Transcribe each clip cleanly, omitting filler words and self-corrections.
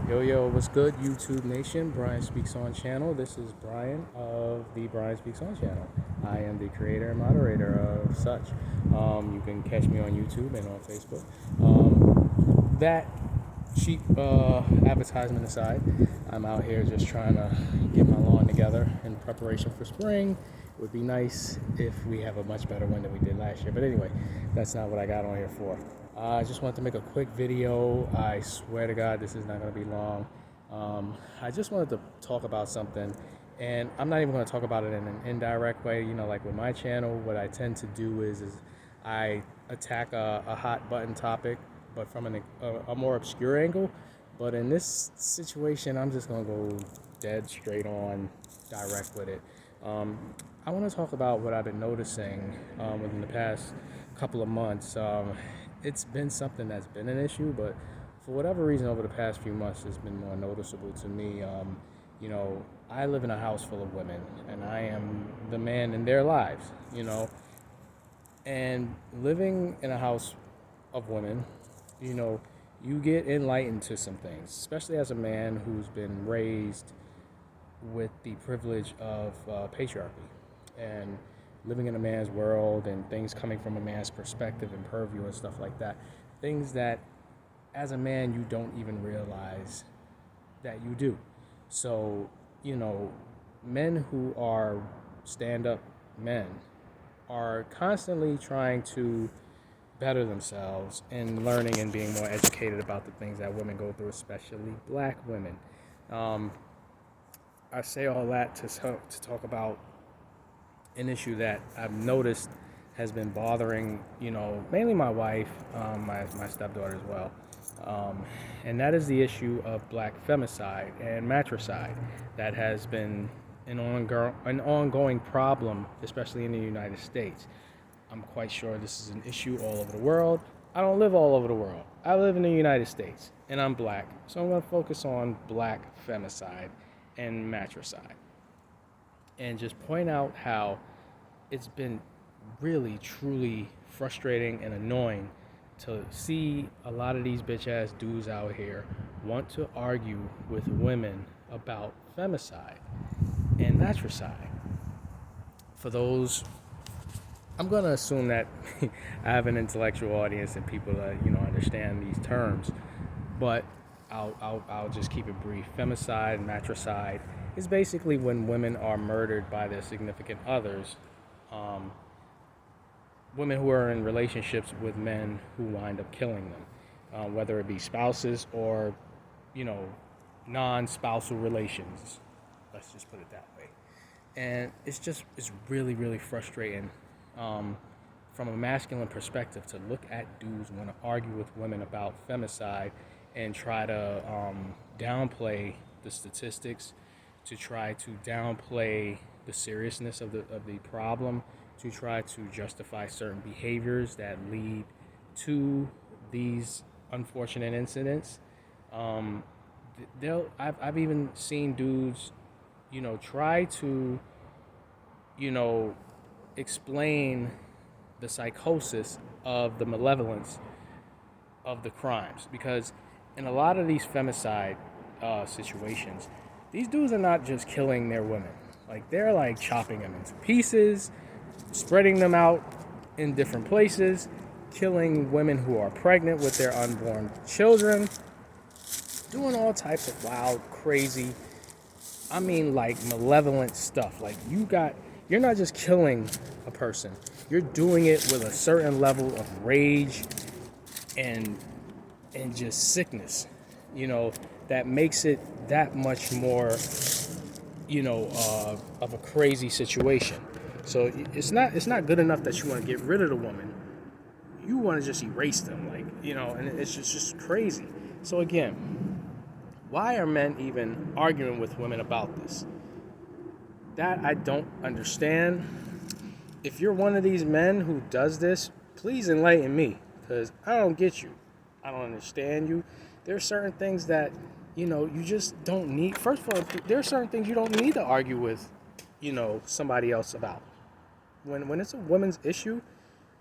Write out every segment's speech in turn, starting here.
Yo, what's good, YouTube Nation? Brian Speaks On channel. This is Brian of the Brian Speaks On channel. I am the creator and moderator of such. You can catch me on YouTube and on Facebook. That cheap advertisement aside, I'm out here just trying to get my lawn together in preparation for spring. It would be nice if we have a much better one than we did last year. But anyway, that's not what I got on here for. I just wanted to make a quick video. I swear to God, this is not going to be long. I just wanted to talk about something, and I'm not even going to talk about it in an indirect way. You know, like with my channel, what I tend to do is I attack a hot button topic, but from a more obscure angle. But in this situation, I'm just going to go dead straight on direct with it. I want to talk about what I've been noticing within the past couple of months. It's been something that's been an issue, but for whatever reason over the past few months it's been more noticeable to me. I live in a house full of women, and I am the man in their lives, and living in a house of women, you get enlightened to some things, especially as a man who's been raised with the privilege of patriarchy and living in a man's world and things coming from a man's perspective and purview and stuff like that. Things that, as a man, you don't even realize that you do. So, men who are stand-up men are constantly trying to better themselves and learning and being more educated about the things that women go through, especially black women. I say all that to talk about an issue that I've noticed has been bothering, mainly my wife, my stepdaughter as well. And that is the issue of black femicide and matricide that has been an ongoing problem, especially in the United States. I'm quite sure this is an issue all over the world. I don't live all over the world. I live in the United States, and I'm black. So I'm going to focus on black femicide and matricide, and just point out how it's been really, truly frustrating and annoying to see a lot of these bitch-ass dudes out here want to argue with women about femicide and matricide. For those, I'm going to assume that I have an intellectual audience and people that, understand these terms, but I'll just keep it brief. Femicide and matricide is basically when women are murdered by their significant others, women who are in relationships with men who wind up killing them, whether it be spouses or, non-spousal relations. Let's just put it that way. And it's really, really frustrating from a masculine perspective to look at dudes want to argue with women about femicide and try to downplay the statistics, to try to downplay the seriousness of the problem, to try to justify certain behaviors that lead to these unfortunate incidents. I've even seen dudes, try to, explain the psychosis of the malevolence of the crimes, because in a lot of these femicide situations, these dudes are not just killing their women. Like, they're like chopping them into pieces, spreading them out in different places, killing women who are pregnant with their unborn children, doing all types of wild, crazy, like malevolent stuff. Like, you're not just killing a person, you're doing it with a certain level of rage and just sickness, that makes it that much more, of a crazy situation. So it's not good enough that you want to get rid of the woman. You want to just erase them, and it's just crazy. So again, why are men even arguing with women about this? That I don't understand. If you're one of these men who does this, please enlighten me, because I don't get you. I don't understand you. There are certain things that, you just don't need. First of all, there are certain things you don't need to argue with, somebody else about. When it's a women's issue,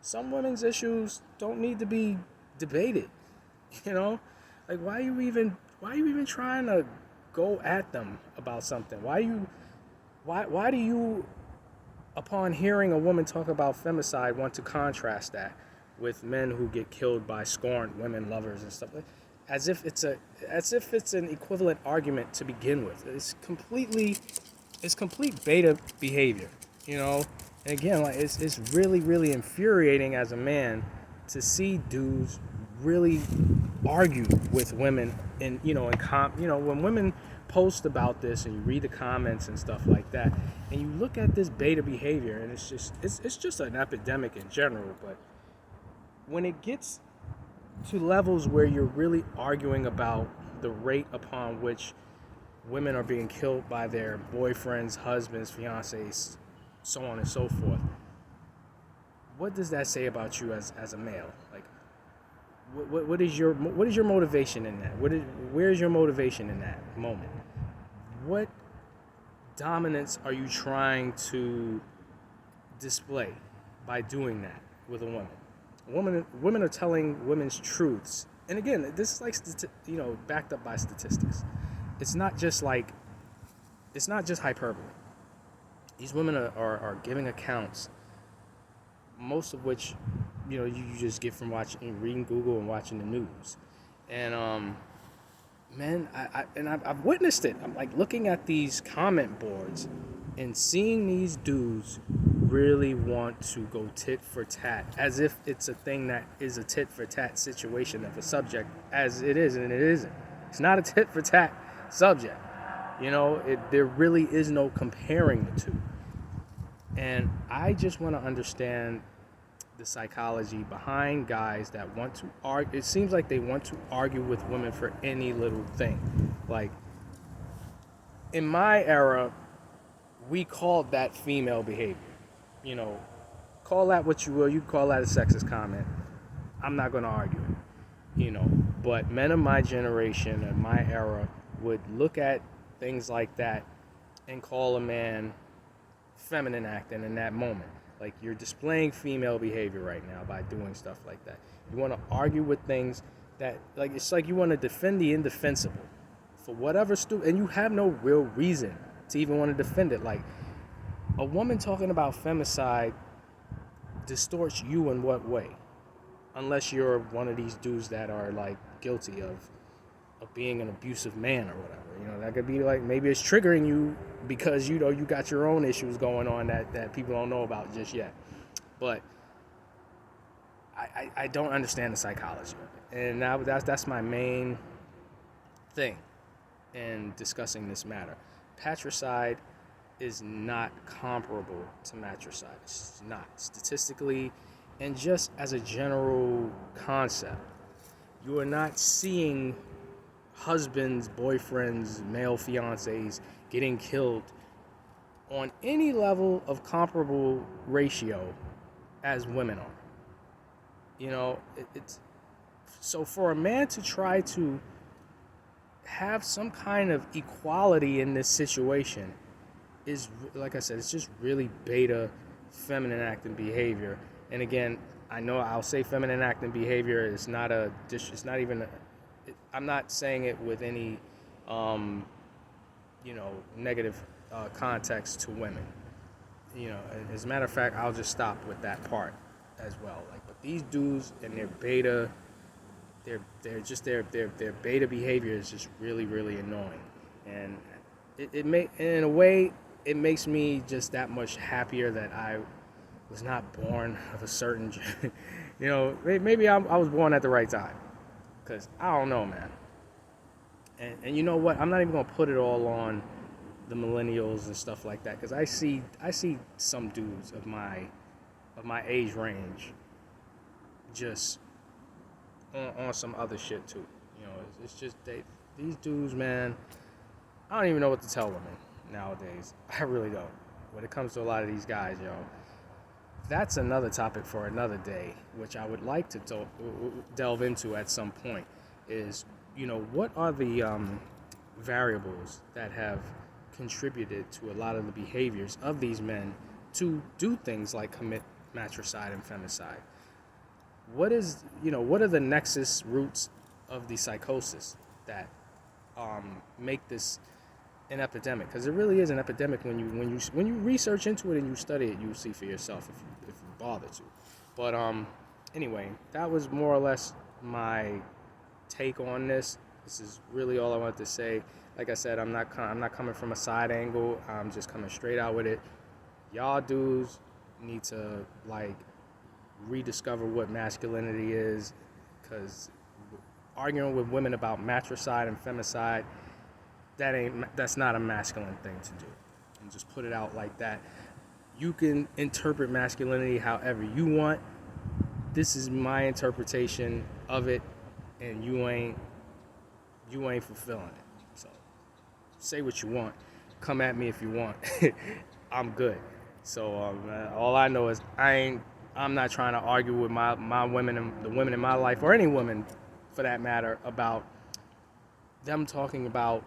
some women's issues don't need to be debated, Like, why are you even why are you even trying to go at them about something? Why do you, upon hearing a woman talk about femicide, want to contrast that with men who get killed by scorned women lovers and stuff like that? As if it's an equivalent argument to begin with. It's complete beta behavior, you know. And again, like it's really really infuriating as a man to see dudes really argue with women, and when women post about this and you read the comments and stuff like that, and you look at this beta behavior, and it's just an epidemic in general. But when it gets to levels where you're really arguing about the rate upon which women are being killed by their boyfriends, husbands, fiancés, so on and so forth, what does that say about you as a male? Like, what is your motivation in that? Where's your motivation in that moment? What dominance are you trying to display by doing that with a woman? Women are telling women's truths, and again, this is like backed up by statistics. It's not just hyperbole. These women are giving accounts, most of which you just get from reading Google and watching the news. And man, I've witnessed it. I'm like looking at these comment boards and seeing these dudes really want to go tit for tat, as if it's a thing that is a tit for tat situation of a subject, as it is, and it isn't. It's not a tit for tat subject. There really is no comparing the two. And I just want to understand the psychology behind guys that want to argue. It seems like they want to argue with women for any little thing. Like, in my era, we called that female behavior. Call that what you will. You call that a sexist comment. I'm not going to argue it. But men of my generation and my era would look at things like that and call a man feminine acting in that moment. Like, you're displaying female behavior right now by doing stuff like that. You want to argue with things that, like, it's like you want to defend the indefensible for whatever and you have no real reason to even want to defend it. Like, a woman talking about femicide distorts you in what way? Unless you're one of these dudes that are like guilty of being an abusive man or whatever. That could be like, maybe it's triggering you because you got your own issues going on that people don't know about just yet. But I don't understand the psychology of it. And that's my main thing in discussing this matter. Patricide is not comparable to matricide. It's not. Statistically, and just as a general concept, you are not seeing husbands, boyfriends, male fiancés getting killed on any level of comparable ratio as women are. It's so for a man to try to have some kind of equality in this situation is, like I said, it's just really beta feminine acting behavior. And again, I know I'll say feminine acting behavior is not I'm not saying it with any negative context to women. As a matter of fact, I'll just stop with that part as well. Like, but these dudes and their beta, their beta behavior is just really really annoying, and in a way it makes me just that much happier that I was not born of a certain maybe I was born at the right time, because I don't know, man. And you know what, I'm not even gonna put it all on the millennials and stuff like that, because I see some dudes of my age range just on some other shit too. It's just these dudes, man, I don't even know what to tell women nowadays. I really don't. When it comes to a lot of these guys, that's another topic for another day, which I would like to delve into at some point. Is what are the variables that have contributed to a lot of the behaviors of these men to do things like commit matricide and femicide? What are the nexus roots of the psychosis that make this an epidemic, because it really is an epidemic when you research into it and you study it. You see for yourself if you bother to. But anyway, that was more or less my take on this. This is really all I wanted to say. Like I said, I'm not coming from a side angle. I'm just coming straight out with it. Y'all dudes need to like rediscover what masculinity is, because arguing with women about matricide and femicide, that's not a masculine thing to do. And just put it out like that. You can interpret masculinity however you want. This is my interpretation of it, and you ain't fulfilling it. So say what you want. Come at me if you want. I'm good. So all I know is I'm not trying to argue with my women and the women in my life, or any women for that matter, about them talking about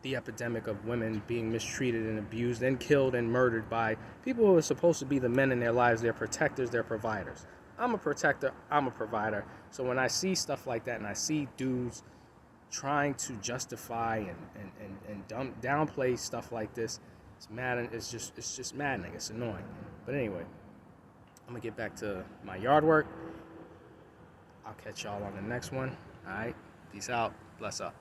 the epidemic of women being mistreated and abused and killed and murdered by people who are supposed to be the men in their lives. They're protectors, they're providers. I'm a protector, I'm a provider. So when I see stuff like that and I see dudes trying to justify and downplay stuff like this, it's maddening. It's just maddening. It's annoying. But anyway, I'm gonna get back to my yard work. I'll catch y'all on the next one. All right, peace out. Bless up.